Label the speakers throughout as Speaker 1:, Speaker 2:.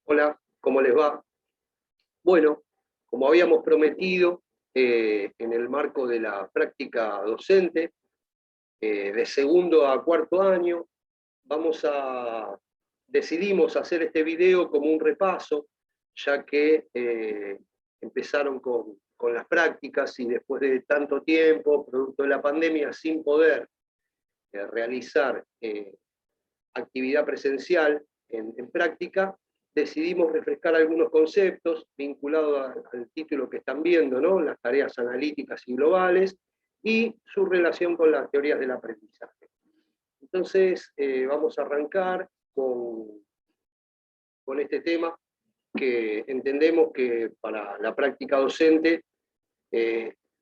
Speaker 1: Hola, ¿cómo les va? Bueno, como habíamos prometido, en el marco de la práctica docente, de segundo a cuarto año, decidimos hacer este video como un repaso, ya que empezaron con las prácticas y después de tanto tiempo, producto de la pandemia, sin poder realizar actividad presencial en práctica, decidimos refrescar algunos conceptos vinculados al título que están viendo, ¿no? Las tareas analíticas y globales, y su relación con las teorías del aprendizaje. Entonces, vamos a arrancar con este tema que entendemos que para la práctica docente,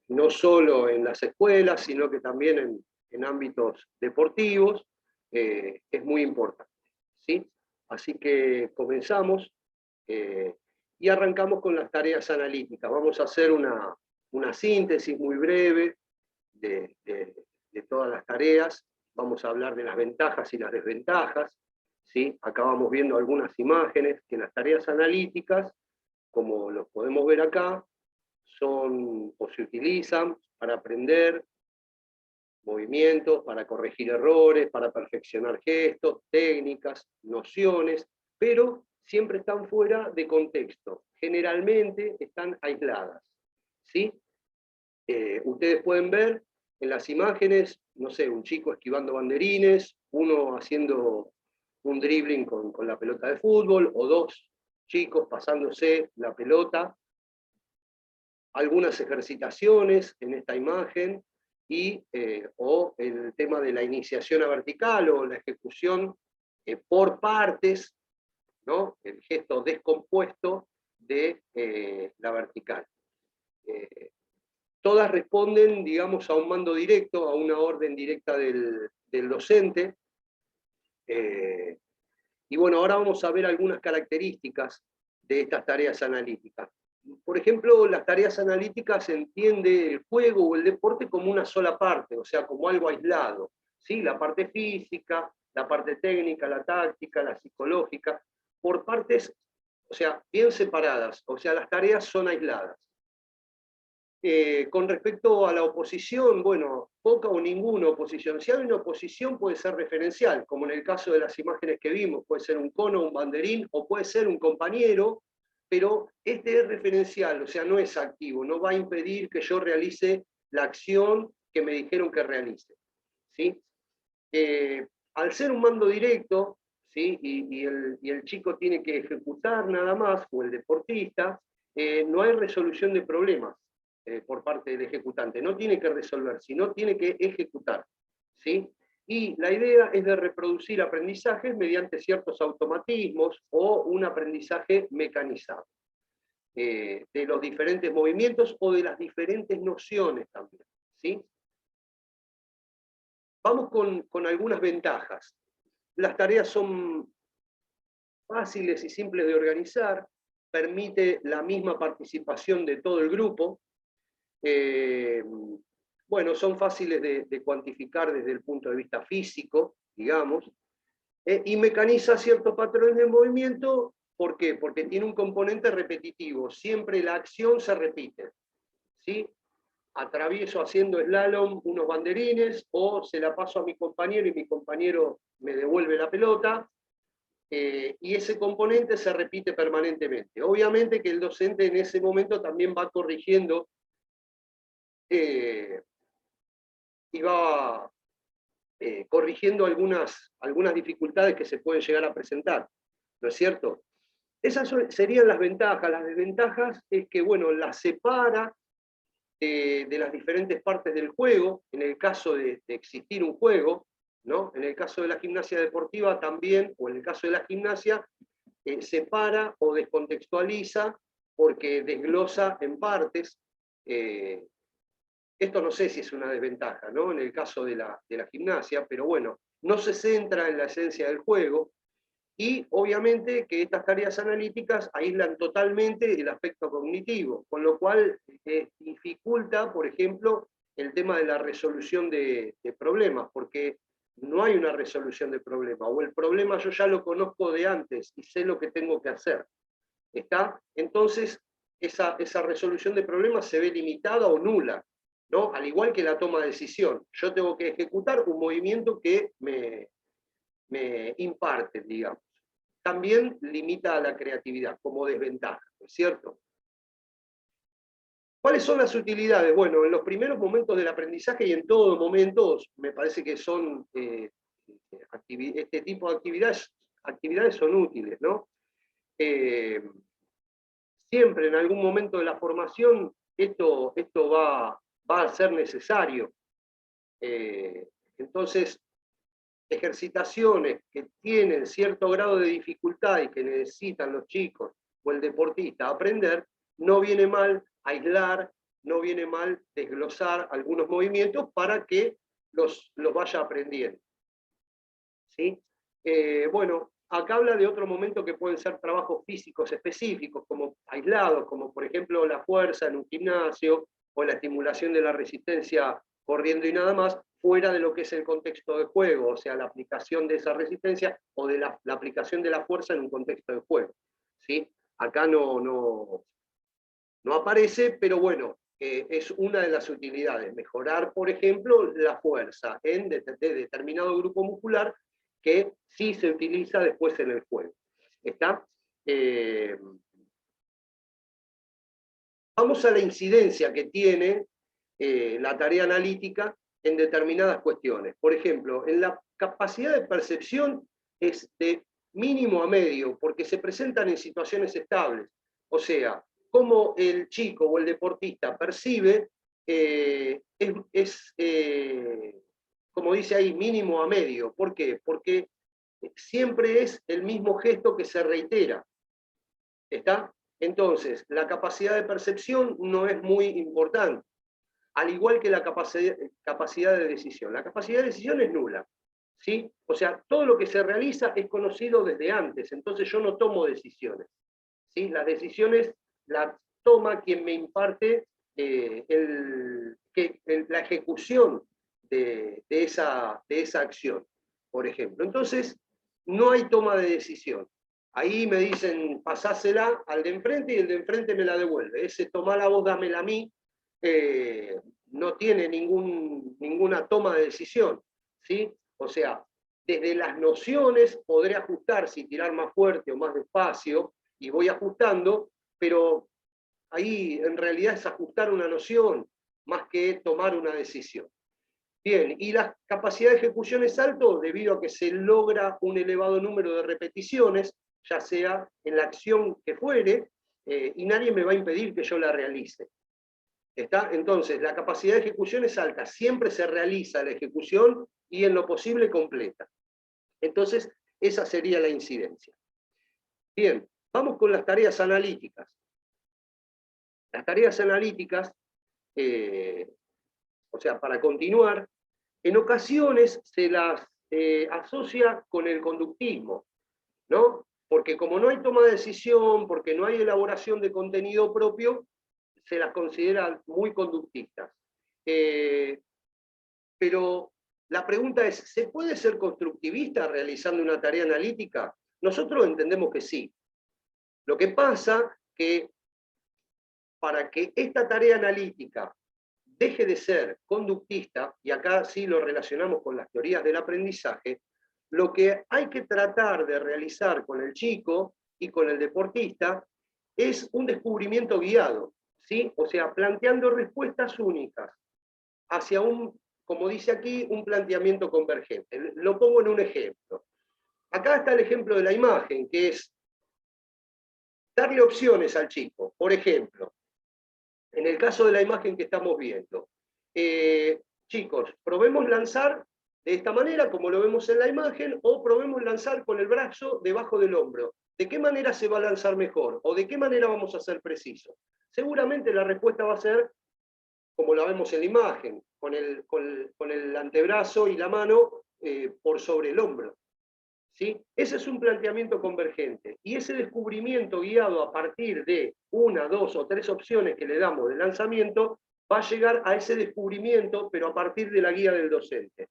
Speaker 1: no solo en las escuelas, sino que también en ámbitos deportivos, es muy importante. ¿Sí? Así que comenzamos y arrancamos con las tareas analíticas. Vamos a hacer una síntesis muy breve de todas las tareas. Vamos a hablar de las ventajas y las desventajas. ¿Sí? Acá vamos viendo algunas imágenes que las tareas analíticas, como los podemos ver acá, son o se utilizan para aprender movimientos, para corregir errores, para perfeccionar gestos, técnicas, nociones, pero siempre están fuera de contexto. Generalmente están aisladas. ¿Sí? Ustedes pueden ver en las imágenes, no sé, un chico esquivando banderines, uno haciendo un dribbling con la pelota de fútbol, o dos chicos pasándose la pelota, algunas ejercitaciones en esta imagen, o el tema de la iniciación a vertical o la ejecución por partes, ¿no? El gesto descompuesto de la vertical. Todas responden, digamos, a un mando directo, a una orden directa del docente. Y bueno, ahora vamos a ver algunas características de estas tareas analíticas. Por ejemplo, las tareas analíticas se entiende el juego o el deporte como una sola parte, o sea, como algo aislado. ¿Sí? La parte física, la parte técnica, la táctica, la psicológica, por partes, o sea, bien separadas, o sea, las tareas son aisladas. Con respecto a la oposición, bueno, poca o ninguna oposición. Si hay una oposición puede ser referencial, como en el caso de las imágenes que vimos, puede ser un cono, un banderín, o puede ser un compañero, pero este es referencial, o sea, no es activo, no va a impedir que yo realice la acción que me dijeron que realice. ¿Sí? Al ser un mando directo, ¿sí? y el chico tiene que ejecutar nada más, o el deportista, no hay resolución de problemas por parte del ejecutante. No tiene que resolver, sino tiene que ejecutar. ¿Sí? Y la idea es de reproducir aprendizajes mediante ciertos automatismos o un aprendizaje mecanizado. De los diferentes movimientos o de las diferentes nociones también. ¿Sí? Vamos con algunas ventajas. Las tareas son fáciles y simples de organizar, permite la misma participación de todo el grupo. Bueno, son fáciles de cuantificar desde el punto de vista físico, digamos, y mecaniza ciertos patrones de movimiento. ¿Por qué? Porque tiene un componente repetitivo, siempre la acción se repite. ¿Sí? Atravieso haciendo slalom unos banderines, o se la paso a mi compañero y mi compañero me devuelve la pelota, y ese componente se repite permanentemente. Obviamente que el docente en ese momento también va corrigiendo y va corrigiendo algunas dificultades que se pueden llegar a presentar, ¿no es cierto? Esas serían las ventajas. Las desventajas es que, bueno, las separa de las diferentes partes del juego, en el caso de existir un juego, ¿no? En el caso de la gimnasia deportiva también, o en el caso de la gimnasia, separa o descontextualiza porque desglosa en partes. Esto no sé si es una desventaja, ¿no? En el caso de la gimnasia, pero bueno, no se centra en la esencia del juego, y obviamente que estas tareas analíticas aíslan totalmente el aspecto cognitivo, con lo cual dificulta, por ejemplo, el tema de la resolución de problemas, porque no hay una resolución de problema, o el problema yo ya lo conozco de antes y sé lo que tengo que hacer. ¿Está? Entonces, esa resolución de problemas se ve limitada o nula, ¿no? Al igual que la toma de decisión. Yo tengo que ejecutar un movimiento que me imparten, digamos. También limita a la creatividad como desventaja, ¿no es cierto? ¿Cuáles son las utilidades? Bueno, en los primeros momentos del aprendizaje y en todos momentos, me parece que son este tipo de actividades son útiles, ¿no? Siempre en algún momento de la formación esto va a ser necesario. Entonces, ejercitaciones que tienen cierto grado de dificultad y que necesitan los chicos o el deportista aprender, no viene mal aislar, no viene mal desglosar algunos movimientos para que los vaya aprendiendo. ¿Sí? Bueno, acá habla de otro momento que pueden ser trabajos físicos específicos, como aislados, como por ejemplo la fuerza en un gimnasio, o la estimulación de la resistencia corriendo y nada más, fuera de lo que es el contexto de juego, o sea, la aplicación de esa resistencia o de la aplicación de la fuerza en un contexto de juego. ¿Sí? Acá no aparece, pero bueno, es una de las utilidades, mejorar, por ejemplo, la fuerza de determinado grupo muscular que sí se utiliza después en el juego. ¿Está? Vamos a la incidencia que tiene la tarea analítica en determinadas cuestiones. Por ejemplo, en la capacidad de percepción es de mínimo a medio, porque se presentan en situaciones estables. O sea, cómo el chico o el deportista percibe como dice ahí, mínimo a medio. ¿Por qué? Porque siempre es el mismo gesto que se reitera. ¿Está? Entonces, la capacidad de percepción no es muy importante, al igual que la capacidad de decisión. La capacidad de decisión es nula. ¿Sí? O sea, todo lo que se realiza es conocido desde antes, entonces yo no tomo decisiones. ¿Sí? Las decisiones las toma quien me imparte la ejecución de esa acción, por ejemplo. Entonces, no hay toma de decisión. Ahí me dicen, pasásela al de enfrente y el de enfrente me la devuelve. Ese tomá vos, dámela a mí, no tiene ninguna toma de decisión. ¿Sí? O sea, desde las nociones podré ajustar si tirar más fuerte o más despacio, y voy ajustando, pero ahí en realidad es ajustar una noción más que tomar una decisión. Bien, y la capacidad de ejecución es alto debido a que se logra un elevado número de repeticiones, ya sea en la acción que fuere, y nadie me va a impedir que yo la realice. ¿Está? Entonces, la capacidad de ejecución es alta, siempre se realiza la ejecución y en lo posible completa. Entonces, esa sería la incidencia. Bien, vamos con las tareas analíticas. Las tareas analíticas, o sea, para continuar, en ocasiones se las asocia con el conductismo, ¿no? Porque como no hay toma de decisión, porque no hay elaboración de contenido propio, se las considera muy conductistas. Pero la pregunta es, ¿se puede ser constructivista realizando una tarea analítica? Nosotros entendemos que sí. Lo que pasa que para que esta tarea analítica deje de ser conductista, y acá sí lo relacionamos con las teorías del aprendizaje, lo que hay que tratar de realizar con el chico y con el deportista es un descubrimiento guiado, ¿sí? O sea, planteando respuestas únicas hacia como dice aquí, un planteamiento convergente. Lo pongo en un ejemplo. Acá está el ejemplo de la imagen, que es darle opciones al chico. Por ejemplo, en el caso de la imagen que estamos viendo, chicos, probemos lanzar de esta manera, como lo vemos en la imagen, o probemos lanzar con el brazo debajo del hombro. ¿De qué manera se va a lanzar mejor? ¿O de qué manera vamos a ser precisos? Seguramente la respuesta va a ser como la vemos en la imagen, con el antebrazo y la mano por sobre el hombro. ¿Sí? Ese es un planteamiento convergente. Y ese descubrimiento guiado a partir de una, dos o tres opciones que le damos de lanzamiento, va a llegar a ese descubrimiento, pero a partir de la guía del docente.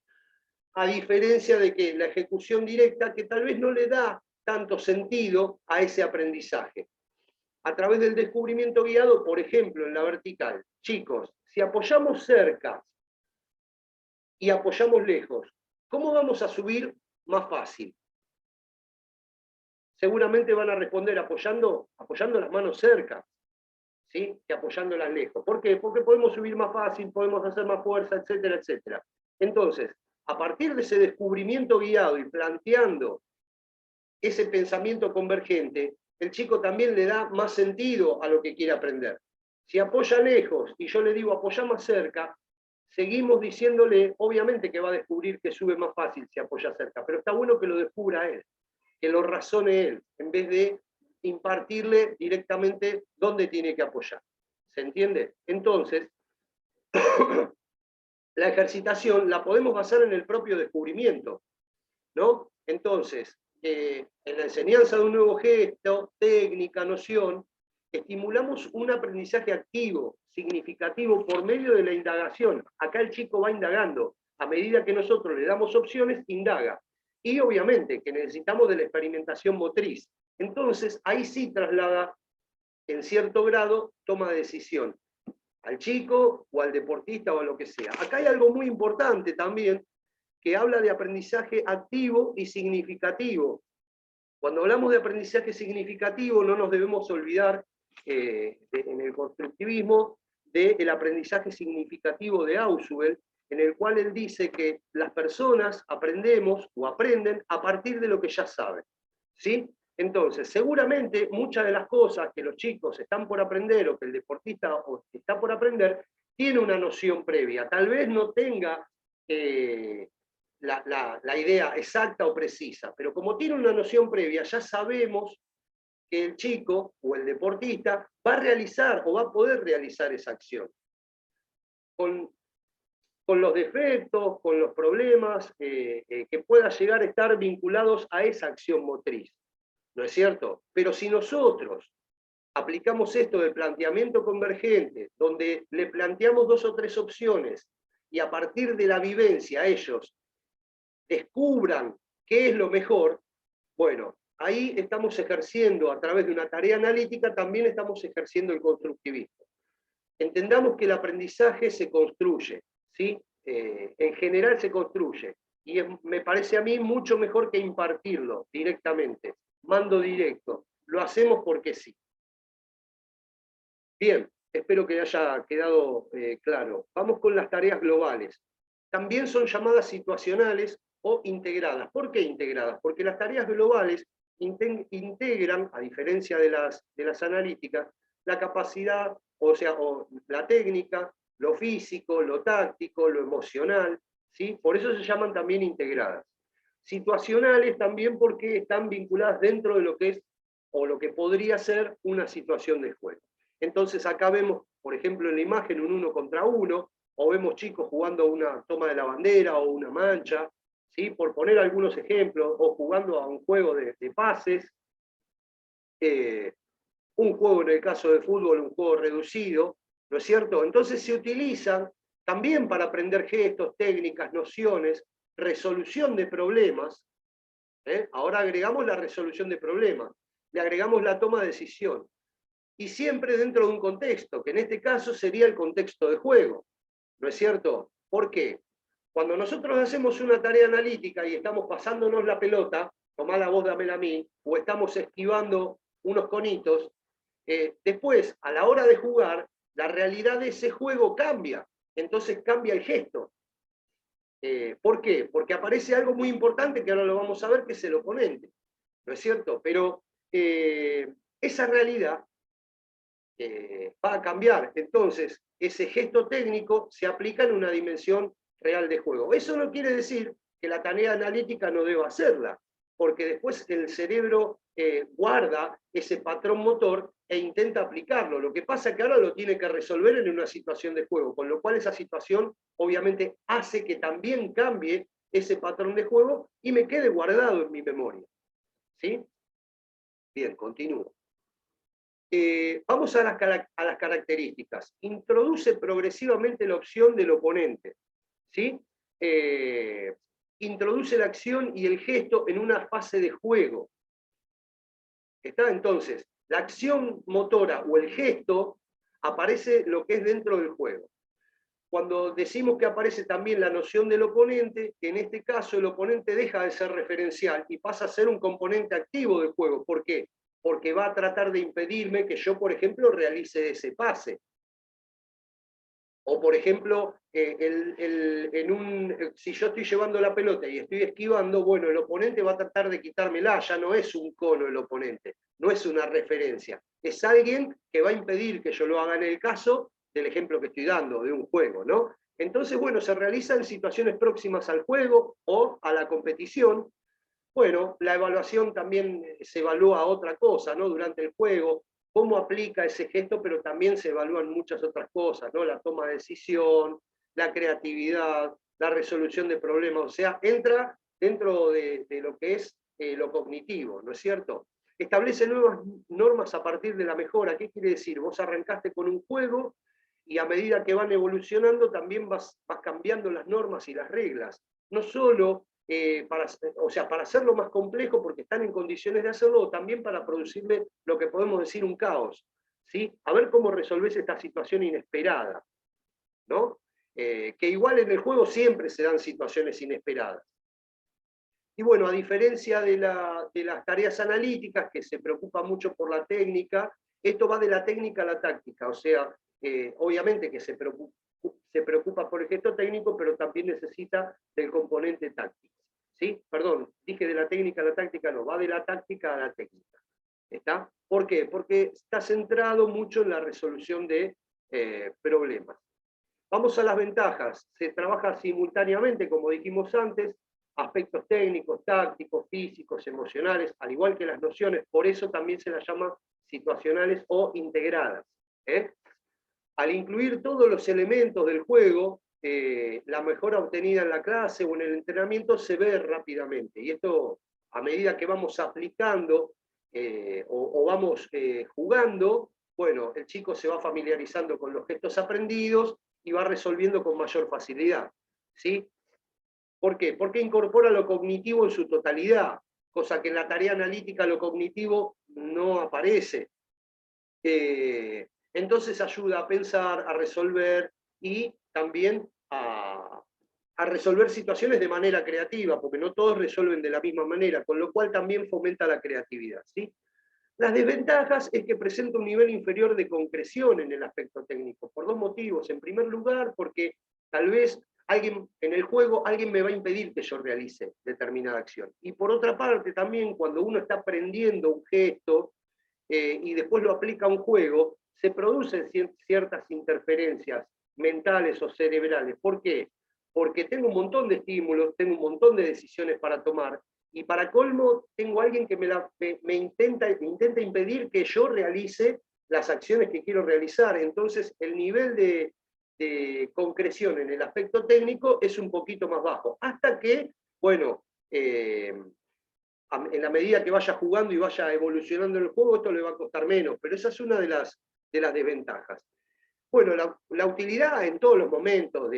Speaker 1: a diferencia de que la ejecución directa, que tal vez no le da tanto sentido a ese aprendizaje. A través del descubrimiento guiado, por ejemplo, en la vertical, chicos, si apoyamos cerca y apoyamos lejos, ¿cómo vamos a subir más fácil? Seguramente van a responder apoyando las manos cerca, ¿sí? Que apoyándolas lejos. ¿Por qué? Porque podemos subir más fácil, podemos hacer más fuerza, etcétera, etcétera. Entonces, a partir de ese descubrimiento guiado y planteando ese pensamiento convergente, el chico también le da más sentido a lo que quiere aprender. Si apoya lejos y yo le digo apoya más cerca, seguimos diciéndole, obviamente que va a descubrir que sube más fácil si apoya cerca, pero está bueno que lo descubra él, que lo razone él, en vez de impartirle directamente dónde tiene que apoyar. ¿Se entiende? Entonces, la ejercitación la podemos basar en el propio descubrimiento, ¿no? Entonces, en la enseñanza de un nuevo gesto, técnica, noción, estimulamos un aprendizaje activo, significativo, por medio de la indagación. Acá el chico va indagando. A medida que nosotros le damos opciones, indaga. Y obviamente que necesitamos de la experimentación motriz. Entonces, ahí sí traslada, en cierto grado, toma de decisión. Al chico o al deportista o a lo que sea. Acá hay algo muy importante también, que habla de aprendizaje activo y significativo. Cuando hablamos de aprendizaje significativo, no nos debemos olvidar, en el constructivismo, del aprendizaje significativo de Ausubel, en el cual él dice que las personas aprendemos o aprenden a partir de lo que ya saben. ¿Sí? Entonces, seguramente muchas de las cosas que los chicos están por aprender o que el deportista está por aprender, tiene una noción previa. Tal vez no tenga la idea exacta o precisa, pero como tiene una noción previa, ya sabemos que el chico o el deportista va a realizar o va a poder realizar esa acción. Con los defectos, con los problemas que pueda llegar a estar vinculados a esa acción motriz. ¿No es cierto? Pero si nosotros aplicamos esto del planteamiento convergente, donde le planteamos 2 o 3 opciones y a partir de la vivencia ellos descubran qué es lo mejor, bueno, ahí estamos ejerciendo a través de una tarea analítica, también estamos ejerciendo el constructivismo. Entendamos que el aprendizaje se construye, ¿sí? En general se construye, y me parece a mí mucho mejor que impartirlo directamente, mando directo, lo hacemos porque sí. Bien, espero que haya quedado claro. Vamos con las tareas globales. También son llamadas situacionales o integradas. ¿Por qué integradas? Porque las tareas globales integran, a diferencia de las analíticas, la capacidad, o la técnica, lo físico, lo táctico, lo emocional, ¿sí? Por eso se llaman también integradas. Situacionales también porque están vinculadas dentro de lo que es, o lo que podría ser, una situación de juego. Entonces acá vemos, por ejemplo, en la imagen un 1 contra 1, o vemos chicos jugando una toma de la bandera o una mancha, ¿sí? Por poner algunos ejemplos, o jugando a un juego de pases, un juego en el caso de fútbol, un juego reducido, ¿no es cierto? Entonces se utilizan también para aprender gestos, técnicas, nociones, resolución de problemas. Ahora agregamos la resolución de problemas, le agregamos la toma de decisión. Y siempre dentro de un contexto, que en este caso sería el contexto de juego, ¿no es cierto? ¿Por qué? Cuando nosotros hacemos una tarea analítica y estamos pasándonos la pelota, tomá la vos, dámela a mí, o estamos esquivando unos conitos, después, a la hora de jugar, la realidad de ese juego cambia, entonces cambia el gesto. ¿Por qué? Porque aparece algo muy importante que ahora lo vamos a ver, que es el oponente, ¿no es cierto? Pero esa realidad va a cambiar. Entonces, ese gesto técnico se aplica en una dimensión real de juego. Eso no quiere decir que la tarea analítica no deba hacerla, porque después el cerebro guarda ese patrón motor e intenta aplicarlo. Lo que pasa es que ahora lo tiene que resolver en una situación de juego, con lo cual esa situación obviamente hace que también cambie ese patrón de juego y me quede guardado en mi memoria. ¿Sí? Bien, continúo. Vamos a las características. Introduce progresivamente la opción del oponente, ¿sí? introduce la acción y el gesto en una fase de juego. ¿Está? Entonces, la acción motora o el gesto aparece lo que es dentro del juego. Cuando decimos que aparece también la noción del oponente, en este caso el oponente deja de ser referencial y pasa a ser un componente activo del juego. ¿Por qué? Porque va a tratar de impedirme que yo, por ejemplo, realice ese pase. O, por ejemplo, si yo estoy llevando la pelota y estoy esquivando, bueno, el oponente va a tratar de quitármela, ya no es un cono el oponente, no es una referencia, es alguien que va a impedir que yo lo haga en el caso del ejemplo que estoy dando, de un juego, ¿no? Entonces, bueno, se realiza en situaciones próximas al juego o a la competición. Bueno, la evaluación también se evalúa otra cosa, ¿no? Durante el juego, cómo aplica ese gesto, pero también se evalúan muchas otras cosas, ¿no? La toma de decisión, la creatividad, la resolución de problemas, o sea, entra dentro de lo que es lo cognitivo, ¿no es cierto? Establece nuevas normas a partir de la mejora. ¿Qué quiere decir? Vos arrancaste con un juego y a medida que van evolucionando también vas cambiando las normas y las reglas. No solo para hacerlo más complejo porque están en condiciones de hacerlo, o también para producirle lo que podemos decir un caos. ¿Sí? A ver cómo resolvés esta situación inesperada, ¿no? Que igual en el juego siempre se dan situaciones inesperadas. Y bueno, a diferencia de las tareas analíticas, que se preocupa mucho por la técnica, esto va de la técnica a la táctica, o sea, obviamente que se preocupa por el gesto técnico, pero también necesita del componente táctico. ¿Sí? Perdón, dije de la técnica a la táctica, no, va de la táctica a la técnica. ¿Está? ¿Por qué? Porque está centrado mucho en la resolución de problemas. Vamos a las ventajas. Se trabaja simultáneamente, como dijimos antes, aspectos técnicos, tácticos, físicos, emocionales, al igual que las nociones, por eso también se las llama situacionales o integradas. Al incluir todos los elementos del juego, la mejora obtenida en la clase o en el entrenamiento se ve rápidamente. Y esto, a medida que vamos aplicando o vamos jugando, bueno, el chico se va familiarizando con los gestos aprendidos y va resolviendo con mayor facilidad. ¿Sí? ¿Por qué? Porque incorpora lo cognitivo en su totalidad, cosa que en la tarea analítica lo cognitivo no aparece. Entonces ayuda a pensar, a resolver y también a resolver situaciones de manera creativa, porque no todos resuelven de la misma manera, con lo cual también fomenta la creatividad. ¿Sí? Las desventajas es que presenta un nivel inferior de concreción en el aspecto técnico, por dos motivos. En primer lugar, porque tal vez en el juego alguien me va a impedir que yo realice determinada acción. Y por otra parte, también cuando uno está aprendiendo un gesto y después lo aplica a un juego, se producen ciertas interferencias mentales o cerebrales. ¿Por qué? Porque tengo un montón de estímulos, tengo un montón de decisiones para tomar, y para colmo tengo a alguien que me intenta impedir que yo realice las acciones que quiero realizar. Entonces el nivel de concreción en el aspecto técnico es un poquito más bajo, hasta que, bueno, en la medida que vaya jugando y vaya evolucionando en el juego, esto le va a costar menos, pero esa es una de las desventajas. Bueno, la utilidad en todos los momentos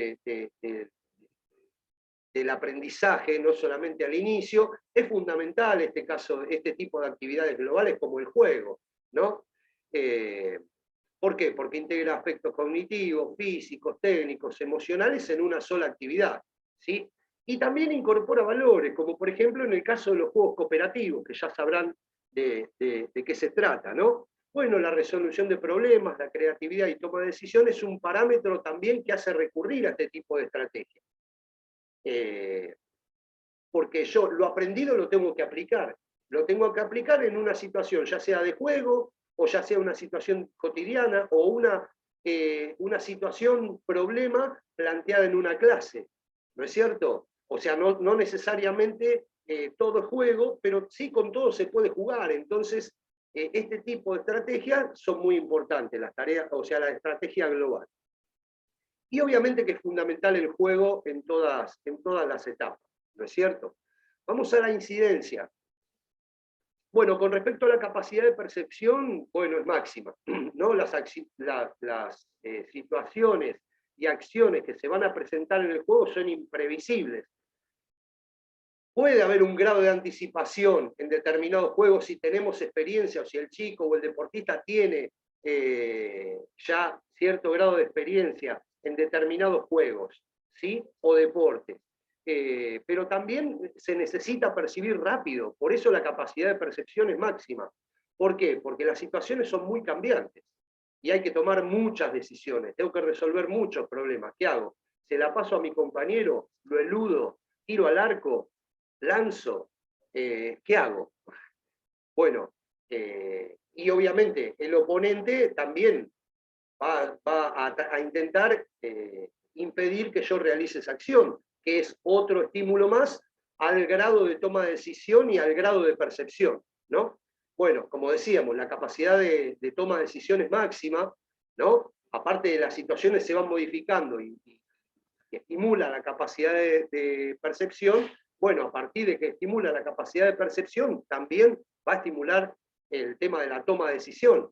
Speaker 1: del aprendizaje, no solamente al inicio, es fundamental este tipo de actividades globales como el juego, ¿no? ¿Por qué? Porque integra aspectos cognitivos, físicos, técnicos, emocionales en una sola actividad, ¿sí? Y también incorpora valores, como por ejemplo en el caso de los juegos cooperativos, que ya sabrán de qué se trata, ¿no? Bueno, la resolución de problemas, la creatividad y toma de decisiones es un parámetro también que hace recurrir a este tipo de estrategias. Porque yo lo aprendido lo tengo que aplicar. Lo tengo que aplicar en una situación, ya sea de juego, o ya sea una situación cotidiana, o una situación, problema, planteada en una clase. ¿No es cierto? O sea, no necesariamente todo es juego, pero sí con todo se puede jugar. Entonces, este tipo de estrategias son muy importantes, las tareas, o sea, la estrategia global. Y obviamente que es fundamental el juego en todas las etapas, ¿no es cierto? Vamos a la incidencia. Bueno, con respecto a la capacidad de percepción, bueno, es máxima, ¿no? Las situaciones y acciones que se van a presentar en el juego son imprevisibles. Puede haber un grado de anticipación en determinados juegos si tenemos experiencia o si el chico o el deportista tiene ya cierto grado de experiencia en determinados juegos, ¿sí? O deportes. Pero también se necesita percibir rápido, por eso la capacidad de percepción es máxima. ¿Por qué? Porque las situaciones son muy cambiantes y hay que tomar muchas decisiones, tengo que resolver muchos problemas. ¿Qué hago? ¿Se la paso a mi compañero? ¿Lo eludo? ¿Tiro al arco? ¿Lanzo? ¿Qué hago? Bueno, y obviamente el oponente también va a intentar impedir que yo realice esa acción, que es otro estímulo más al grado de toma de decisión y al grado de percepción, ¿no? Bueno, como decíamos, la capacidad de toma de decisiones máxima, ¿no? Aparte de las situaciones se van modificando y estimula la capacidad de percepción, bueno, a partir de que estimula la capacidad de percepción, también va a estimular el tema de la toma de decisión.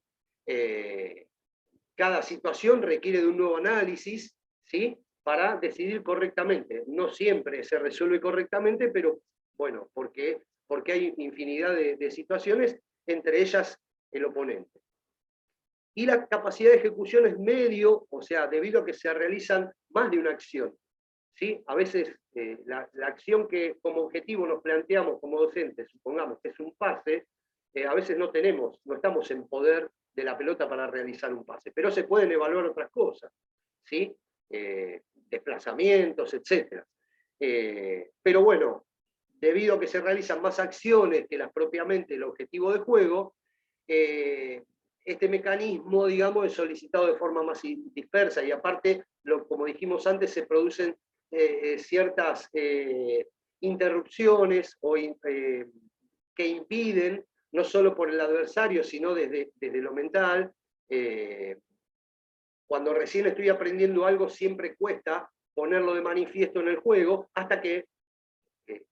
Speaker 1: Cada situación requiere de un nuevo análisis, ¿sí? Para decidir correctamente. No siempre se resuelve correctamente, pero bueno, porque hay infinidad de situaciones, entre ellas el oponente. Y la capacidad de ejecución es medio, o sea, debido a que se realizan más de una acción. ¿Sí? A veces la acción que como objetivo nos planteamos como docentes, supongamos que es un pase, a veces no estamos en poder de la pelota para realizar un pase, pero se pueden evaluar otras cosas, ¿sí? Desplazamientos, etc. Pero bueno, debido a que se realizan más acciones que las propiamente el objetivo de juego, este mecanismo, digamos, es solicitado de forma más dispersa y aparte, como dijimos antes, se producen ciertas interrupciones que impiden, no solo por el adversario, sino desde lo mental. Cuando recién estoy aprendiendo algo, siempre cuesta ponerlo de manifiesto en el juego hasta que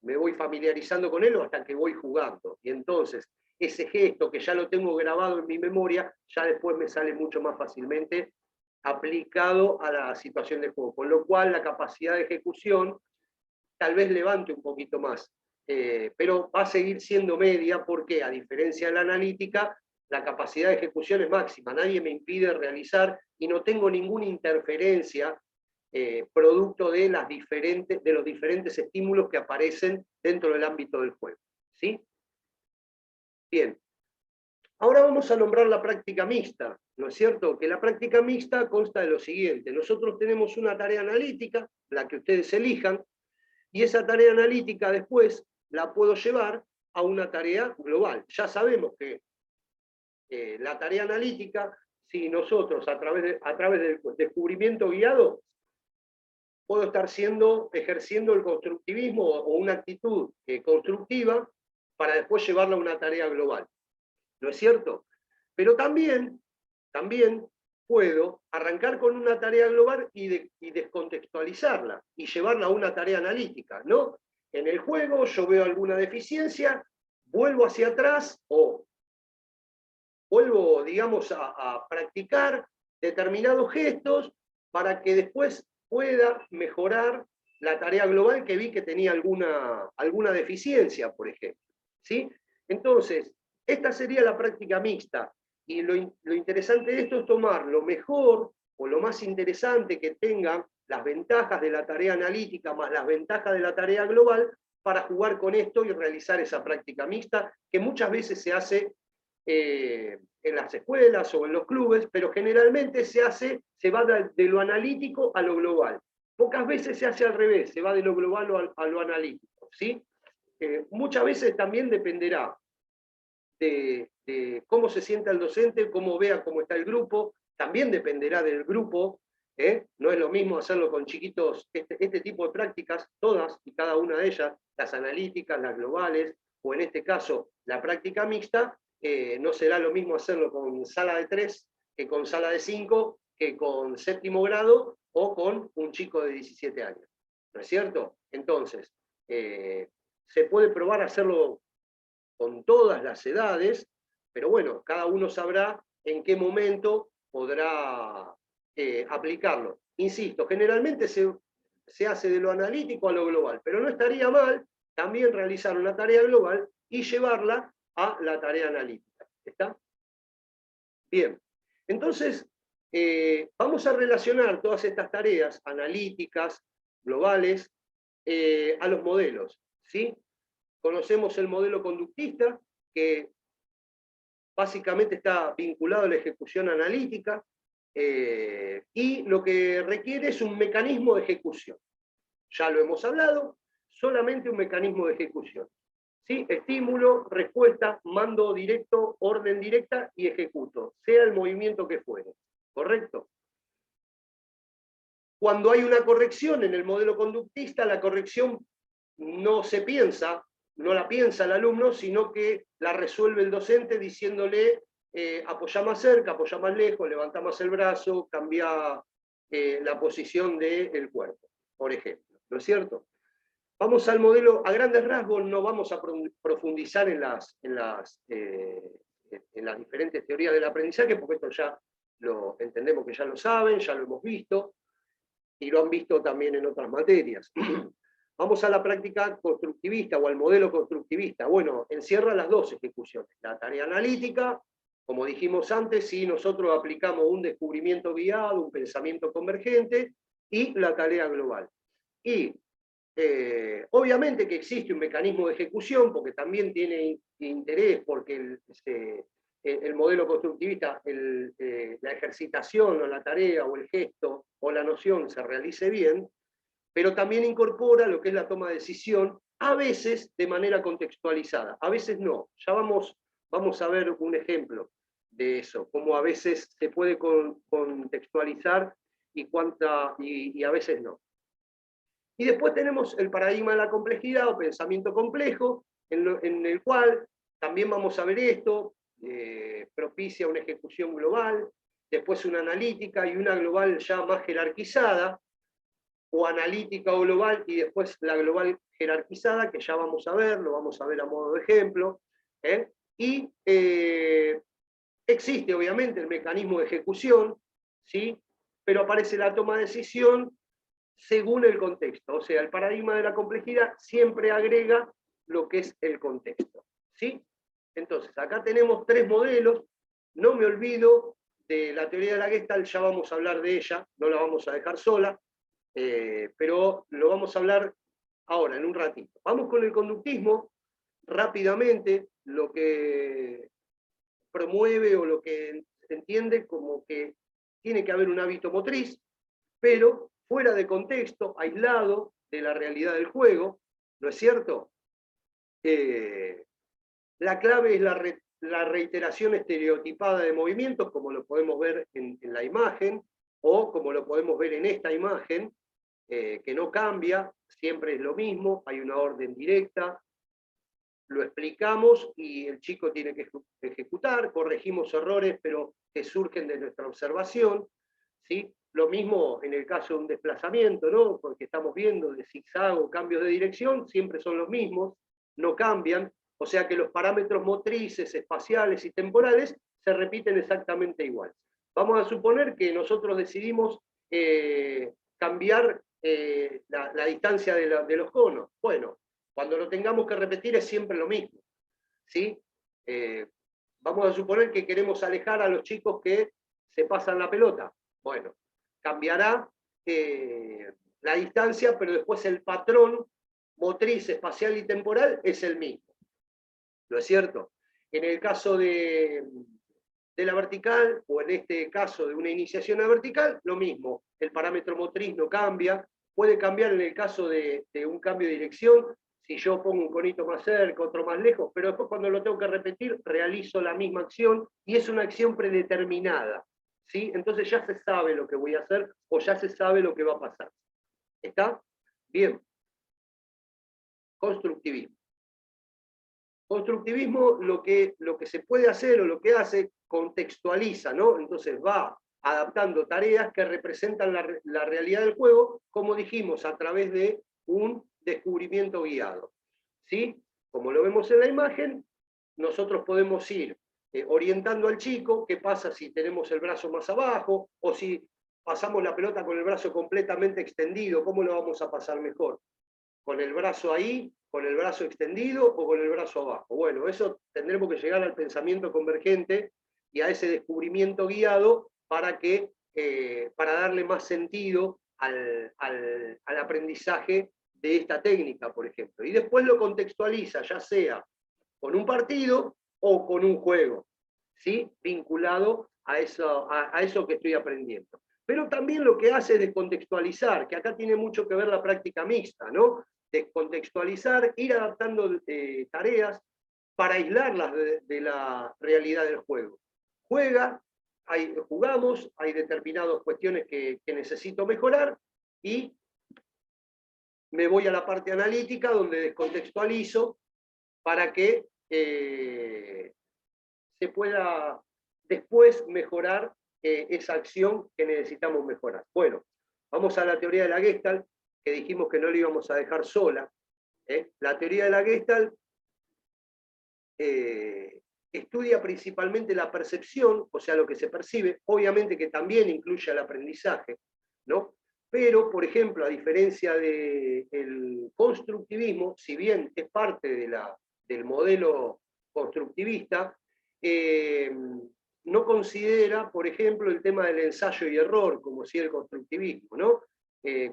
Speaker 1: me voy familiarizando con él o hasta que voy jugando. Y entonces, ese gesto que ya lo tengo grabado en mi memoria, ya después me sale mucho más fácilmente aplicado a la situación de juego. Con lo cual, la capacidad de ejecución tal vez levante un poquito más, pero va a seguir siendo media porque, a diferencia de la analítica, la capacidad de ejecución es máxima. Nadie me impide realizar y no tengo ninguna interferencia producto de los diferentes estímulos que aparecen dentro del ámbito del juego. ¿Sí? Bien. Ahora vamos a nombrar la práctica mixta, ¿no es cierto? Que la práctica mixta consta de lo siguiente. Nosotros tenemos una tarea analítica, la que ustedes elijan, y esa tarea analítica después la puedo llevar a una tarea global. Ya sabemos que la tarea analítica, si nosotros a través del descubrimiento guiado puedo estar ejerciendo el constructivismo o una actitud constructiva para después llevarla a una tarea global. ¿No es cierto? Pero también puedo arrancar con una tarea global y descontextualizarla y llevarla a una tarea analítica, ¿no? En el juego yo veo alguna deficiencia, vuelvo hacia atrás o vuelvo, digamos, a practicar determinados gestos para que después pueda mejorar la tarea global que vi que tenía alguna deficiencia, por ejemplo. ¿Sí? Entonces, esta sería la práctica mixta. Y lo interesante de esto es tomar lo mejor o lo más interesante que tengan las ventajas de la tarea analítica más las ventajas de la tarea global para jugar con esto y realizar esa práctica mixta que muchas veces se hace en las escuelas o en los clubes, pero generalmente se va de lo analítico a lo global. Pocas veces se hace al revés, se va de lo global a lo analítico. ¿Sí? Muchas veces también dependerá de cómo se sienta el docente, cómo vea cómo está el grupo, también dependerá del grupo. No es lo mismo hacerlo con chiquitos, este tipo de prácticas, todas y cada una de ellas, las analíticas, las globales, o en este caso la práctica mixta, no será lo mismo hacerlo con sala de 3 que con sala de 5, que con séptimo grado o con un chico de 17 años. ¿No es cierto? Entonces, se puede probar a hacerlo con todas las edades, pero bueno, cada uno sabrá en qué momento podrá aplicarlo. Insisto, generalmente se hace de lo analítico a lo global, pero no estaría mal también realizar una tarea global y llevarla a la tarea analítica. ¿Está? Bien. Entonces, vamos a relacionar todas estas tareas analíticas, globales, a los modelos. ¿Sí? Conocemos el modelo conductista, que básicamente está vinculado a la ejecución analítica, y lo que requiere es un mecanismo de ejecución. Ya lo hemos hablado, solamente un mecanismo de ejecución. ¿Sí? Estímulo, respuesta, mando directo, orden directa y ejecuto, sea el movimiento que fuere. ¿Correcto? Cuando hay una corrección en el modelo conductista, la corrección no se piensa, no la piensa el alumno, sino que la resuelve el docente diciéndole apoya más cerca, apoya más lejos, levanta más el brazo, cambia la posición del cuerpo, por ejemplo. ¿No es cierto? Vamos al modelo, a grandes rasgos no vamos a profundizar en las diferentes teorías del aprendizaje, porque esto ya lo entendemos que ya lo saben, ya lo hemos visto, y lo han visto también en otras materias. Vamos a la práctica constructivista o al modelo constructivista. Bueno, encierra las dos ejecuciones. La tarea analítica, como dijimos antes, si nosotros aplicamos un descubrimiento guiado, un pensamiento convergente, y la tarea global. Y obviamente que existe un mecanismo de ejecución, porque también tiene interés, porque el modelo constructivista, la ejercitación o la tarea o el gesto o la noción se realice bien, pero también incorpora lo que es la toma de decisión, a veces de manera contextualizada, a veces no. Ya vamos a ver un ejemplo de eso, cómo a veces se puede contextualizar y a veces no. Y después tenemos el paradigma de la complejidad o pensamiento complejo, en el cual también vamos a ver esto, propicia una ejecución global, después una analítica y una global ya más jerarquizada, o analítica o global, y después la global jerarquizada, que ya vamos a ver, lo vamos a ver a modo de ejemplo. Y existe obviamente el mecanismo de ejecución, ¿sí? Pero aparece la toma de decisión según el contexto. O sea, el paradigma de la complejidad siempre agrega lo que es el contexto. ¿Sí? Entonces, acá tenemos tres modelos. No me olvido de la teoría de la Gestalt, ya vamos a hablar de ella, no la vamos a dejar sola, pero lo vamos a hablar ahora, en un ratito. Vamos con el conductismo, rápidamente, lo que promueve o lo que se entiende como que tiene que haber un hábito motriz, pero fuera de contexto, aislado de la realidad del juego, ¿no es cierto? La clave es la reiteración estereotipada de movimientos, como lo podemos ver en la imagen, o como lo podemos ver en esta imagen, que no cambia, siempre es lo mismo, hay una orden directa, lo explicamos y el chico tiene que ejecutar, corregimos errores, pero que surgen de nuestra observación, ¿sí? Lo mismo en el caso de un desplazamiento, ¿no? Porque estamos viendo de zigzag o cambios de dirección, siempre son los mismos, no cambian, o sea que los parámetros motrices, espaciales y temporales se repiten exactamente igual. Vamos a suponer que nosotros decidimos cambiar la distancia de los conos. Bueno, cuando lo tengamos que repetir es siempre lo mismo, ¿sí? Vamos a suponer que queremos alejar a los chicos que se pasan la pelota. Bueno, cambiará la distancia, pero después el patrón motriz, espacial y temporal es el mismo. ¿No es cierto? En el caso de la vertical, o en este caso de una iniciación a vertical, lo mismo. El parámetro motriz no cambia. Puede cambiar en el caso de un cambio de dirección, si yo pongo un conito más cerca, otro más lejos, pero después cuando lo tengo que repetir, realizo la misma acción, y es una acción predeterminada. ¿Sí? Entonces ya se sabe lo que voy a hacer, o ya se sabe lo que va a pasar. ¿Está? Bien. Constructivismo. Constructivismo lo que se puede hacer o lo que hace, contextualiza, ¿no? Entonces va adaptando tareas que representan la realidad del juego, como dijimos, a través de un descubrimiento guiado. ¿Sí? Como lo vemos en la imagen, nosotros podemos ir orientando al chico qué pasa si tenemos el brazo más abajo, o si pasamos la pelota con el brazo completamente extendido, cómo lo vamos a pasar mejor. con el brazo ahí, con el brazo extendido o con el brazo abajo. Bueno, eso tendremos que llegar al pensamiento convergente y a ese descubrimiento guiado para darle más sentido al aprendizaje de esta técnica, por ejemplo. Y después lo contextualiza, ya sea con un partido o con un juego, ¿sí? Vinculado a eso que estoy aprendiendo. Pero también lo que hace es descontextualizar, que acá tiene mucho que ver la práctica mixta, ¿no? Descontextualizar, ir adaptando tareas para aislarlas de la realidad del juego. Jugamos, hay determinadas cuestiones que necesito mejorar y me voy a la parte analítica donde descontextualizo para que se pueda después mejorar esa acción que necesitamos mejorar. Bueno, vamos a la teoría de la Gestalt, que dijimos que no la íbamos a dejar sola. La teoría de la Gestalt estudia principalmente la percepción, o sea, lo que se percibe, obviamente que también incluye el aprendizaje, ¿no? Pero, por ejemplo, a diferencia del constructivismo, si bien es parte del modelo constructivista, no considera, por ejemplo, el tema del ensayo y error, como si el constructivismo, ¿no?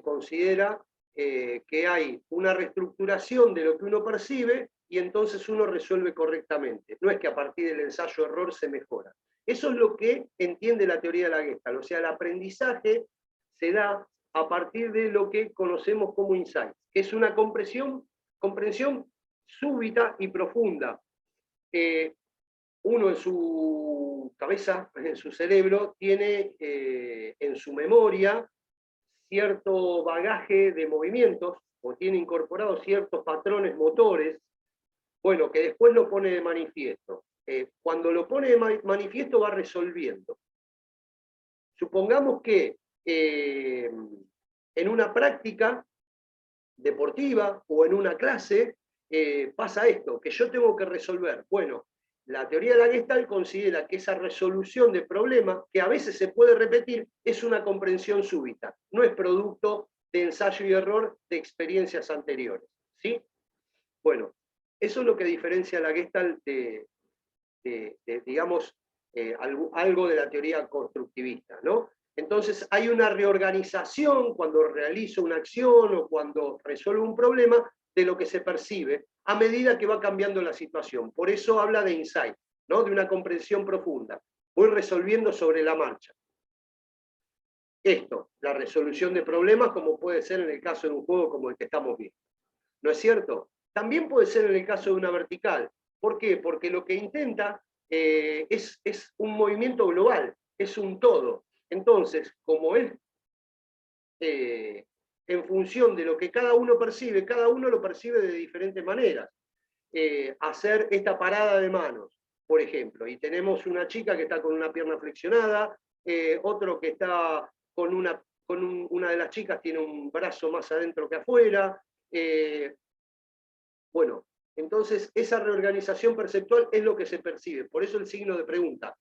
Speaker 1: Considera que hay una reestructuración de lo que uno percibe y entonces uno resuelve correctamente. No es que a partir del ensayo-error se mejora. Eso es lo que entiende la teoría de la Gestalt. O sea, el aprendizaje se da a partir de lo que conocemos como insight, que es una comprensión súbita y profunda. Uno en su cabeza, en su cerebro, tiene en su memoria cierto bagaje de movimientos, o tiene incorporados ciertos patrones motores, bueno, que después lo pone de manifiesto. Cuando lo pone de manifiesto va resolviendo. Supongamos que en una práctica deportiva o en una clase pasa esto, que yo tengo que resolver. Bueno, la teoría de la Gestalt considera que esa resolución de problemas, que a veces se puede repetir, es una comprensión súbita, no es producto de ensayo y error de experiencias anteriores. ¿Sí? Bueno, eso es lo que diferencia a la Gestalt digamos, algo de la teoría constructivista, ¿no? Entonces hay una reorganización cuando realizo una acción o cuando resuelvo un problema de lo que se percibe a medida que va cambiando la situación. Por eso habla de insight, ¿no? De una comprensión profunda. Voy resolviendo sobre la marcha. Esto, la resolución de problemas, como puede ser en el caso de un juego como el que estamos viendo. ¿No es cierto? También puede ser en el caso de una vertical. ¿Por qué? Porque lo que intenta es un movimiento global, es un todo. Entonces, como es en función de lo que cada uno percibe, cada uno lo percibe de diferentes maneras. Hacer esta parada de manos, por ejemplo, y tenemos una chica que está con una pierna flexionada, otro que está con una de las chicas tiene un brazo más adentro que afuera. Bueno, entonces esa reorganización perceptual es lo que se percibe, por eso el signo de pregunta,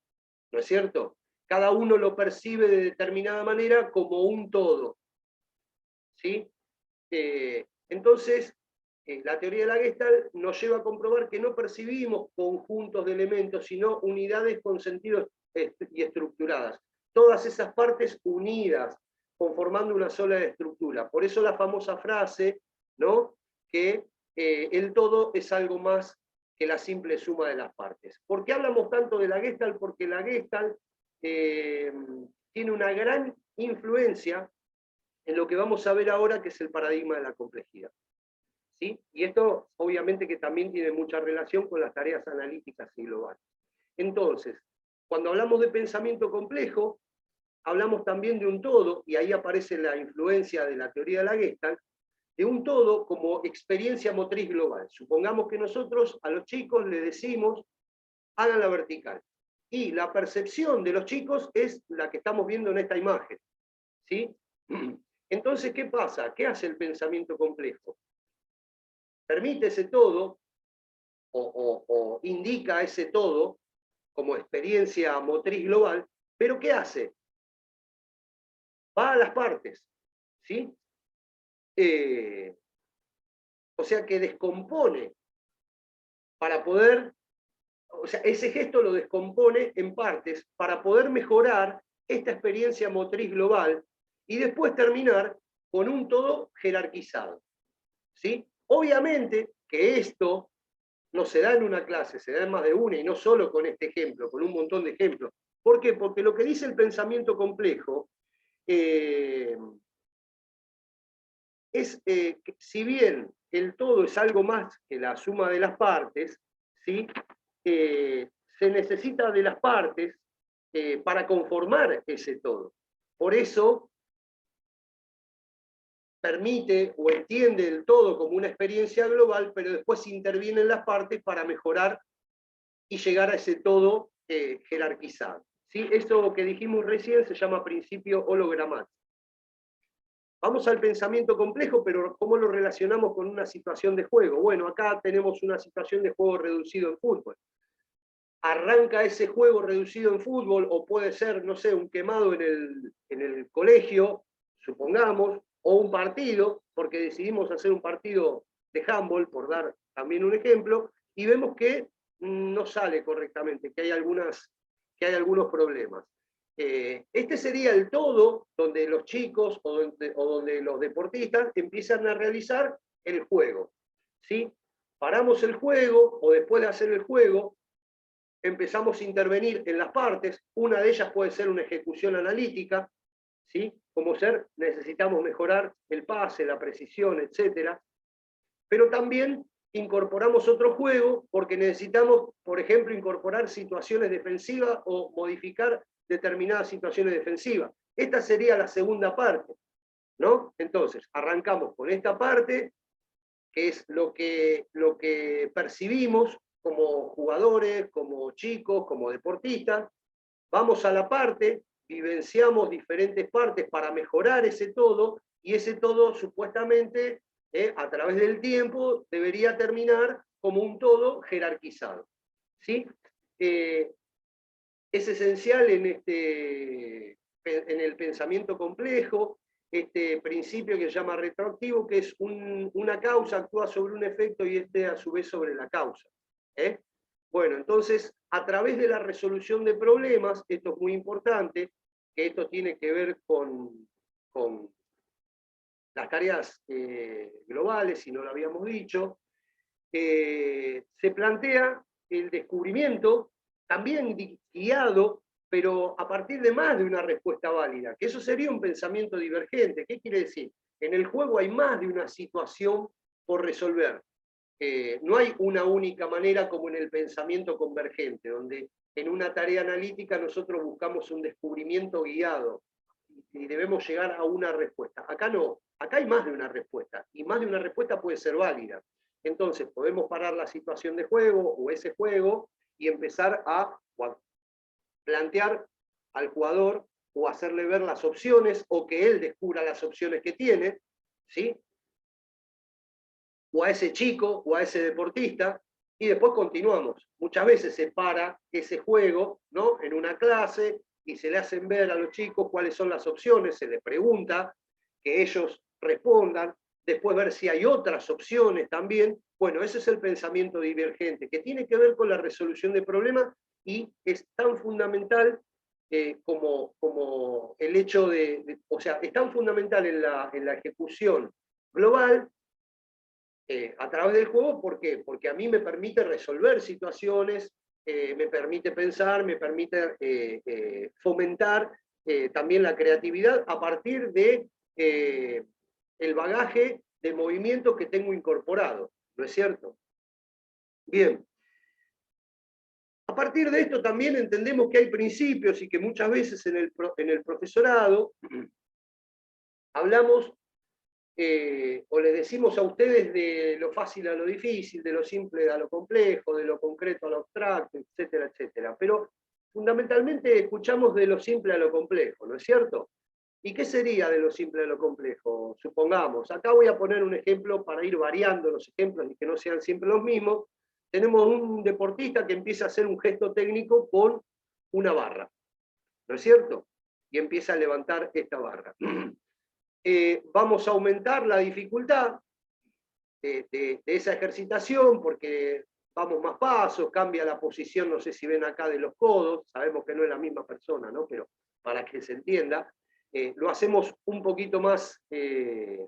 Speaker 1: ¿no es cierto? Cada uno lo percibe de determinada manera como un todo, ¿sí? Entonces, la teoría de la Gestalt nos lleva a comprobar que no percibimos conjuntos de elementos, sino unidades con sentidos y estructuradas. Todas esas partes unidas, conformando una sola estructura. Por eso la famosa frase, ¿no? Que el todo es algo más que la simple suma de las partes. ¿Por qué hablamos tanto de la Gestalt? Porque la Gestalt tiene una gran influencia en lo que vamos a ver ahora, que es el paradigma de la complejidad. ¿Sí? Y esto obviamente que también tiene mucha relación con las tareas analíticas y globales. Entonces, cuando hablamos de pensamiento complejo, hablamos también de un todo, y ahí aparece la influencia de la teoría de la Gestalt, de un todo como experiencia motriz global. Supongamos que nosotros a los chicos les decimos, hagan la vertical. Y la percepción de los chicos es la que estamos viendo en esta imagen. ¿Sí? Entonces, ¿qué pasa? ¿Qué hace el pensamiento complejo? Permite ese todo, o indica ese todo, como experiencia motriz global, pero ¿qué hace? Va a las partes, ¿sí? O sea que descompone para poder, o sea, ese gesto lo descompone en partes para poder mejorar esta experiencia motriz global y después terminar con un todo jerarquizado. ¿Sí? Obviamente que esto no se da en una clase, se da en más de una, y no solo con este ejemplo, con un montón de ejemplos. ¿Por qué? Porque lo que dice el pensamiento complejo es que si bien el todo es algo más que la suma de las partes, ¿sí? Se necesita de las partes para conformar ese todo. Por eso permite o entiende el todo como una experiencia global, pero después intervienen las partes para mejorar y llegar a ese todo jerarquizado. ¿Sí? Esto que dijimos recién se llama principio hologramático. Vamos al pensamiento complejo, pero ¿cómo lo relacionamos con una situación de juego? Bueno, acá tenemos una situación de juego reducido en fútbol. Arranca ese juego reducido en fútbol, o puede ser, no sé, un quemado en el colegio, supongamos, o un partido, porque decidimos hacer un partido de handball, por dar también un ejemplo, y vemos que no sale correctamente, que hay algunos problemas. Este sería el todo donde los chicos o donde los deportistas empiezan a realizar el juego. ¿Sí? Paramos el juego, o después de hacer el juego, empezamos a intervenir en las partes. Una de ellas puede ser una ejecución analítica, ¿sí? Como ser, necesitamos mejorar el pase, la precisión, etc. Pero también incorporamos otro juego porque necesitamos, por ejemplo, incorporar situaciones defensivas o modificar determinadas situaciones defensivas. Esta sería la segunda parte, ¿no? Entonces, arrancamos con esta parte, que es lo que percibimos como jugadores, como chicos, como deportistas. Vamos a la parte, vivenciamos diferentes partes para mejorar ese todo, y ese todo supuestamente a través del tiempo debería terminar como un todo jerarquizado. ¿Sí? Es esencial en el pensamiento complejo este principio que se llama retroactivo, que es una causa actúa sobre un efecto y a su vez sobre la causa. Bueno, entonces, a través de la resolución de problemas, esto es muy importante, que esto tiene que ver con las tareas globales, si no lo habíamos dicho, se plantea el descubrimiento, también guiado, pero a partir de más de una respuesta válida, que eso sería un pensamiento divergente. ¿Qué quiere decir? En el juego hay más de una situación por resolver. No hay una única manera como en el pensamiento convergente, donde en una tarea analítica nosotros buscamos un descubrimiento guiado y debemos llegar a una respuesta. Acá no, acá hay más de una respuesta, y más de una respuesta puede ser válida. Entonces podemos parar la situación de juego o ese juego y empezar a plantear al jugador o hacerle ver las opciones, o que él descubra las opciones que tiene, ¿sí? O a ese chico o a ese deportista, y después continuamos. Muchas veces se para ese juego, ¿no? En una clase, y se le hacen ver a los chicos cuáles son las opciones, se les pregunta, que ellos respondan, después ver si hay otras opciones también. Bueno, ese es el pensamiento divergente, que tiene que ver con la resolución de problemas, y es tan fundamental como el hecho o sea, es tan fundamental en la ejecución global a través del juego. ¿Por qué? Porque a mí me permite resolver situaciones, me permite pensar, me permite fomentar también la creatividad a partir de el bagaje de movimientos que tengo incorporado, ¿no es cierto? Bien. A partir de esto también entendemos que hay principios, y que muchas veces en el profesorado hablamos o les decimos a ustedes de lo fácil a lo difícil, de lo simple a lo complejo, de lo concreto a lo abstracto, etcétera, etcétera. Pero fundamentalmente escuchamos de lo simple a lo complejo, ¿no es cierto? ¿Y qué sería de lo simple a lo complejo? Supongamos, acá voy a poner un ejemplo para ir variando los ejemplos y que no sean siempre los mismos. Tenemos un deportista que empieza a hacer un gesto técnico con una barra, ¿no es cierto? Y empieza a levantar esta barra. Vamos a aumentar la dificultad, de esa ejercitación, porque vamos más pasos, cambia la posición, no sé si ven acá, de los codos, sabemos que no es la misma persona, ¿no? Pero para que se entienda, lo hacemos un poquito más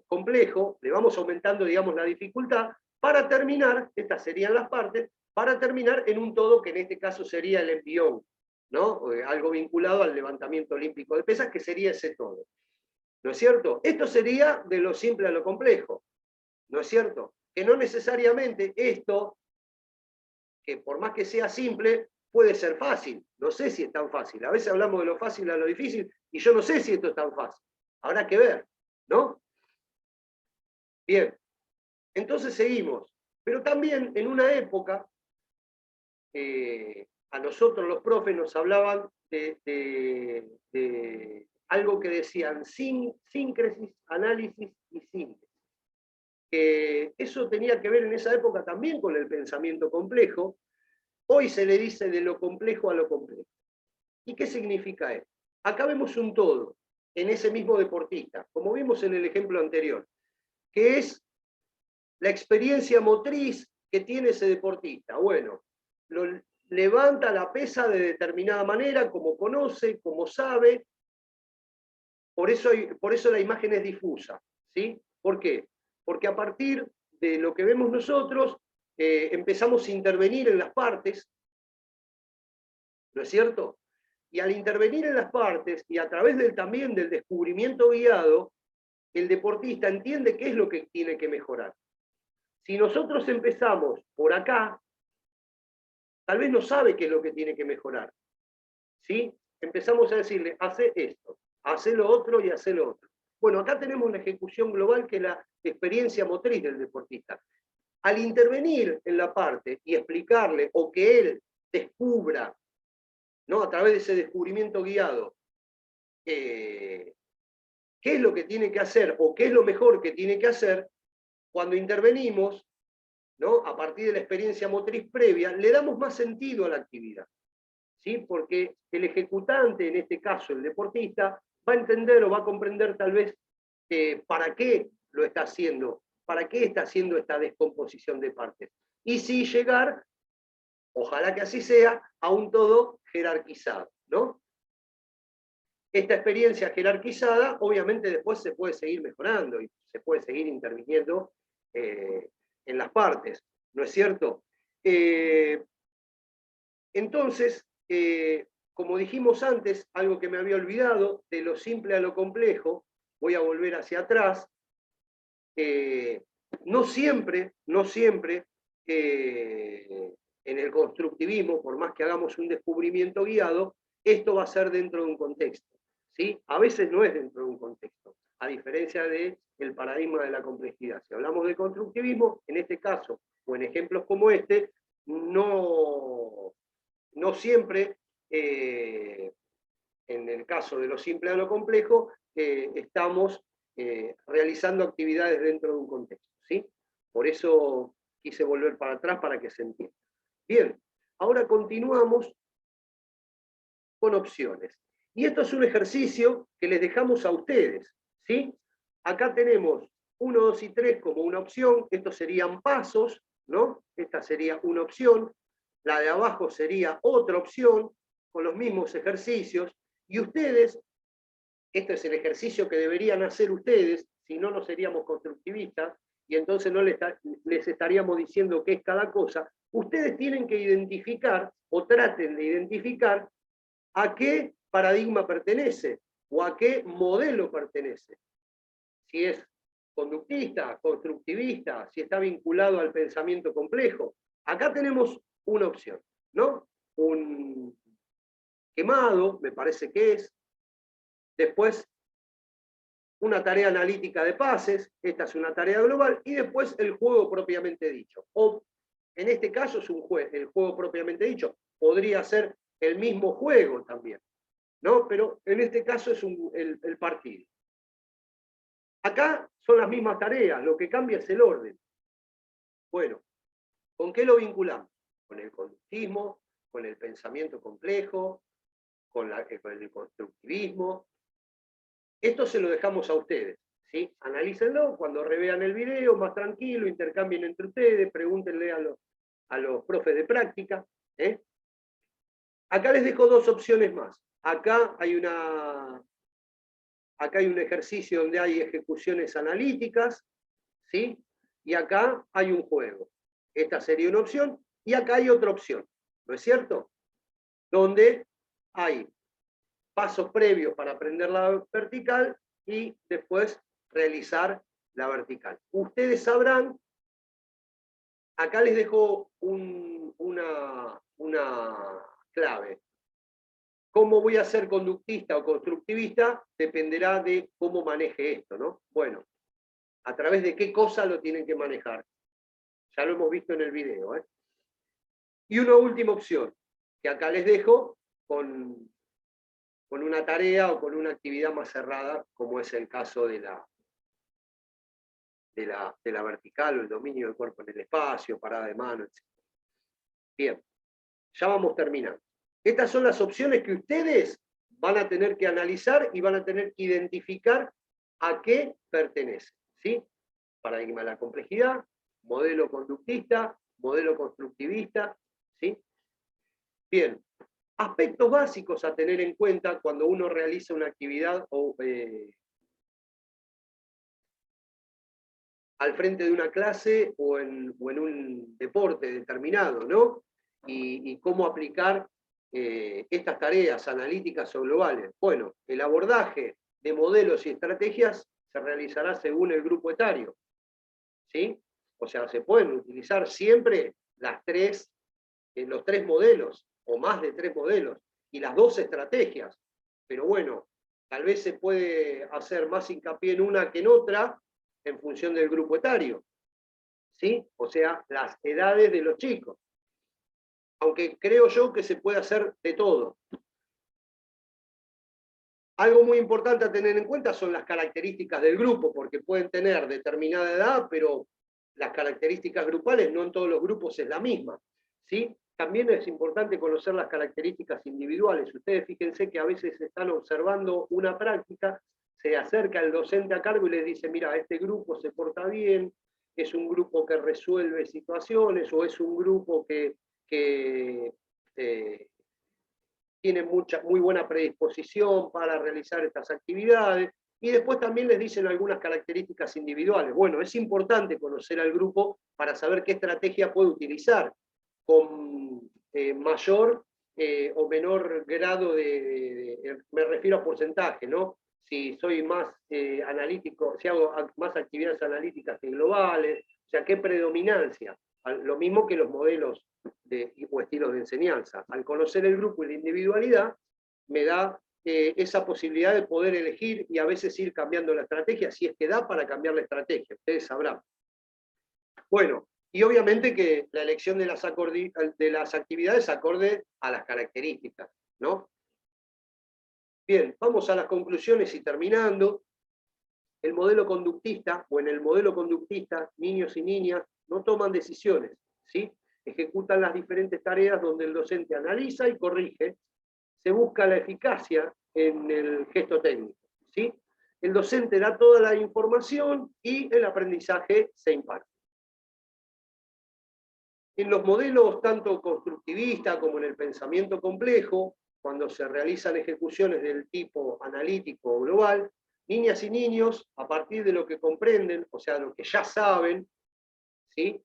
Speaker 1: complejo, le vamos aumentando, digamos, la dificultad, para terminar, estas serían las partes, para terminar en un todo que en este caso sería el envión, ¿no? Algo vinculado al levantamiento olímpico de pesas, que sería ese todo. ¿No es cierto? Esto sería de lo simple a lo complejo, ¿no es cierto? Que no necesariamente esto, que por más que sea simple, puede ser fácil. No sé si es tan fácil. A veces hablamos de lo fácil a lo difícil, y yo no sé si esto es tan fácil. Habrá que ver, ¿no? Bien, entonces seguimos. Pero también en una época, a nosotros los profes nos hablaban de algo que decían síncresis, análisis y síntesis. Eso tenía que ver en esa época también con el pensamiento complejo. Hoy se le dice de lo complejo a lo complejo. ¿Y qué significa esto? Acá vemos un todo en ese mismo deportista, como vimos en el ejemplo anterior, que es la experiencia motriz que tiene ese deportista. Bueno, levanta la pesa de determinada manera, como conoce, como sabe. Por eso la imagen es difusa, ¿sí? ¿Por qué? Porque a partir de lo que vemos nosotros, empezamos a intervenir en las partes, ¿no es cierto? Y al intervenir en las partes, y a través también del descubrimiento guiado, el deportista entiende qué es lo que tiene que mejorar. Si nosotros empezamos por acá, tal vez no sabe qué es lo que tiene que mejorar, ¿sí? Empezamos a decirle, hace esto, hace lo otro y hace lo otro. Bueno, acá tenemos la ejecución global, que es la experiencia motriz del deportista. Al intervenir en la parte y explicarle, o que él descubra, ¿no? A través de ese descubrimiento guiado, qué es lo que tiene que hacer, o qué es lo mejor que tiene que hacer, cuando intervenimos, ¿no? A partir de la experiencia motriz previa, le damos más sentido a la actividad, ¿sí? Porque el ejecutante, en este caso el deportista, va a entender o va a comprender tal vez para qué lo está haciendo, para qué está haciendo esta descomposición de partes. Y si llegar, ojalá que así sea, a un todo jerarquizado, ¿no? Esta experiencia jerarquizada, obviamente después se puede seguir mejorando y se puede seguir interviniendo en las partes, ¿no es cierto? Entonces, como dijimos antes, algo que me había olvidado, de lo simple a lo complejo, voy a volver hacia atrás. No siempre, en el constructivismo, por más que hagamos un descubrimiento guiado, esto va a ser dentro de un contexto, ¿sí? A veces no es dentro de un contexto, a diferencia del paradigma de la complejidad. Si hablamos de constructivismo, en este caso, o en ejemplos como este, no siempre, en el caso de lo simple a lo complejo, estamos realizando actividades dentro de un contexto, ¿sí? Por eso quise volver para atrás para que se entienda. Bien, ahora continuamos con opciones. Y esto es un ejercicio que les dejamos a ustedes, ¿sí? Acá tenemos 1, 2 y 3 como una opción, estos serían pasos, ¿no? Esta sería una opción, la de abajo sería otra opción, con los mismos ejercicios, y ustedes, este es el ejercicio que deberían hacer ustedes, si no, no seríamos constructivistas, y entonces no les estaríamos diciendo qué es cada cosa. Ustedes tienen que identificar, o traten de identificar, a qué paradigma pertenece, o a qué modelo pertenece. Si es conductista, constructivista, si está vinculado al pensamiento complejo. Acá tenemos una opción, ¿no? Un quemado, me parece que es. Después, una tarea analítica de pases, esta es una tarea global, y después el juego propiamente dicho. O, en este caso, es el juego propiamente dicho. Podría ser el mismo juego también, ¿no? Pero en este caso es el partido. Acá son las mismas tareas, lo que cambia es el orden. Bueno, ¿con qué lo vinculamos? Con el conductismo, con el pensamiento complejo, con el constructivismo. Esto se lo dejamos a ustedes, ¿sí? Analícenlo, cuando revean el video, más tranquilo, intercambien entre ustedes, pregúntenle a los profes de práctica. ¿eh? Acá les dejo dos opciones más. Acá hay un ejercicio donde hay ejecuciones analíticas, ¿sí? Y acá hay un juego. Esta sería una opción, y acá hay otra opción, ¿no es cierto? Donde hay pasos previos para aprender la vertical y después realizar la vertical. Ustedes sabrán, acá les dejo una clave. ¿Cómo voy a ser conductista o constructivista? Dependerá de cómo maneje esto, ¿no? Bueno, a través de qué cosa lo tienen que manejar. Ya lo hemos visto en el video, ¿eh? Y una última opción, que acá les dejo con una tarea o con una actividad más cerrada, como es el caso de la vertical o el dominio del cuerpo en el espacio, parada de mano, etc. Bien, ya vamos terminando. Estas son las opciones que ustedes van a tener que analizar y van a tener que identificar a qué pertenece, ¿sí? Paradigma de la complejidad, modelo conductista, modelo constructivista, ¿sí? Bien, aspectos básicos a tener en cuenta cuando uno realiza una actividad al frente de una clase o en un deporte determinado, ¿no? Y cómo aplicar estas tareas analíticas o globales. Bueno, el abordaje de modelos y estrategias se realizará según el grupo etario, ¿sí? O sea, se pueden utilizar siempre los tres modelos, o más de 3 modelos, y las 2 estrategias. Pero bueno, tal vez se puede hacer más hincapié en una que en otra, en función del grupo etario, ¿sí? O sea, las edades de los chicos. Aunque creo yo que se puede hacer de todo. Algo muy importante a tener en cuenta son las características del grupo, porque pueden tener determinada edad, pero las características grupales no en todos los grupos es la misma, ¿sí? También es importante conocer las características individuales. Ustedes fíjense que a veces están observando una práctica, se acerca el docente a cargo y les dice, mira, este grupo se porta bien, es un grupo que resuelve situaciones, o es un grupo que tiene muy buena predisposición para realizar estas actividades, y después también les dicen algunas características individuales. Bueno, es importante conocer al grupo para saber qué estrategia puede utilizar con mayor o menor grado me refiero a porcentaje, ¿no? Si soy más analítico, si hago más actividades analíticas que globales, o sea, qué predominancia. Lo mismo que los modelos o estilos de enseñanza. Al conocer el grupo y la individualidad, me da esa posibilidad de poder elegir y a veces ir cambiando la estrategia, si es que da para cambiar la estrategia, ustedes sabrán. Bueno, y obviamente que la elección de las actividades acorde a las características, ¿no? Bien, vamos a las conclusiones y terminando. El modelo conductista, o en el modelo conductista, niños y niñas no toman decisiones, ¿sí? Ejecutan las diferentes tareas donde el docente analiza y corrige, se busca la eficacia en el gesto técnico, ¿sí? El docente da toda la información y el aprendizaje se imparte. En los modelos tanto constructivista como en el pensamiento complejo, cuando se realizan ejecuciones del tipo analítico o global, niñas y niños, a partir de lo que comprenden, o sea, lo que ya saben, ¿sí?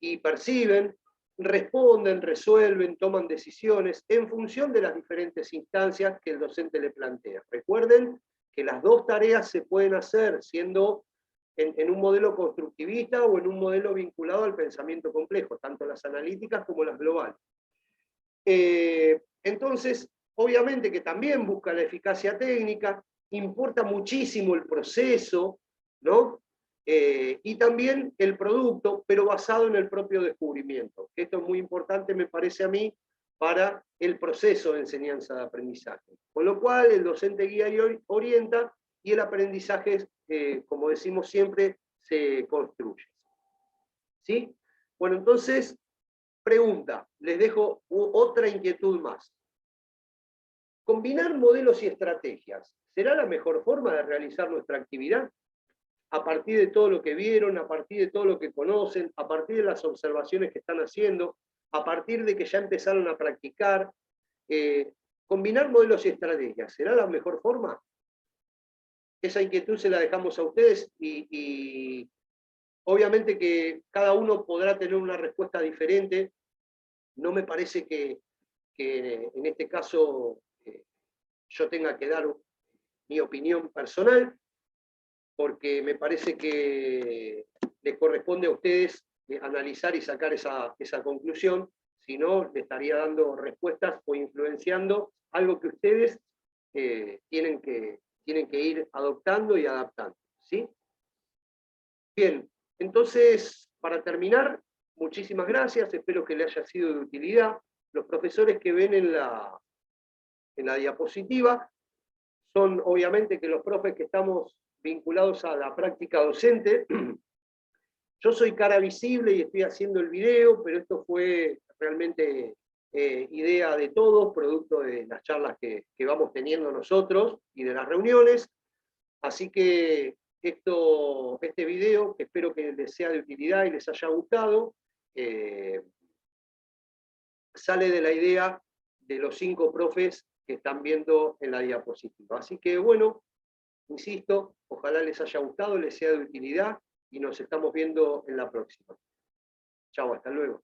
Speaker 1: Y perciben, responden, resuelven, toman decisiones en función de las diferentes instancias que el docente le plantea. Recuerden que las 2 tareas se pueden hacer siendo en un modelo constructivista o en un modelo vinculado al pensamiento complejo, tanto las analíticas como las globales. Entonces, obviamente que también busca la eficacia técnica, importa muchísimo el proceso, ¿no? Y también el producto, pero basado en el propio descubrimiento. Esto es muy importante, me parece a mí, para el proceso de enseñanza de aprendizaje. Con lo cual, el docente guía y orienta, y el aprendizaje, como decimos siempre, se construye. ¿Sí? Bueno, entonces, pregunta, les dejo otra inquietud más. combinar modelos y estrategias, ¿será la mejor forma de realizar nuestra actividad? A partir de todo lo que vieron, a partir de todo lo que conocen, a partir de las observaciones que están haciendo, a partir de que ya empezaron a practicar, combinar modelos y estrategias, ¿será la mejor forma? Esa inquietud se la dejamos a ustedes y obviamente que cada uno podrá tener una respuesta diferente. No me parece que en este caso yo tenga que dar mi opinión personal, porque me parece que les corresponde a ustedes analizar y sacar esa conclusión, si no, le estaría dando respuestas o influenciando algo que ustedes tienen que ir adoptando y adaptando, ¿sí? Bien, entonces, para terminar, muchísimas gracias, espero que le haya sido de utilidad. Los profesores que ven en la diapositiva son obviamente que los profes que estamos vinculados a la práctica docente. Yo soy cara visible y estoy haciendo el video, pero esto fue realmente idea de todos, producto de las charlas que vamos teniendo nosotros y de las reuniones. Así que este video, que espero que les sea de utilidad y les haya gustado, sale de la idea de los 5 profes que están viendo en la diapositiva. Así que bueno, insisto, ojalá les haya gustado, les sea de utilidad y nos estamos viendo en la próxima. Chao, hasta luego.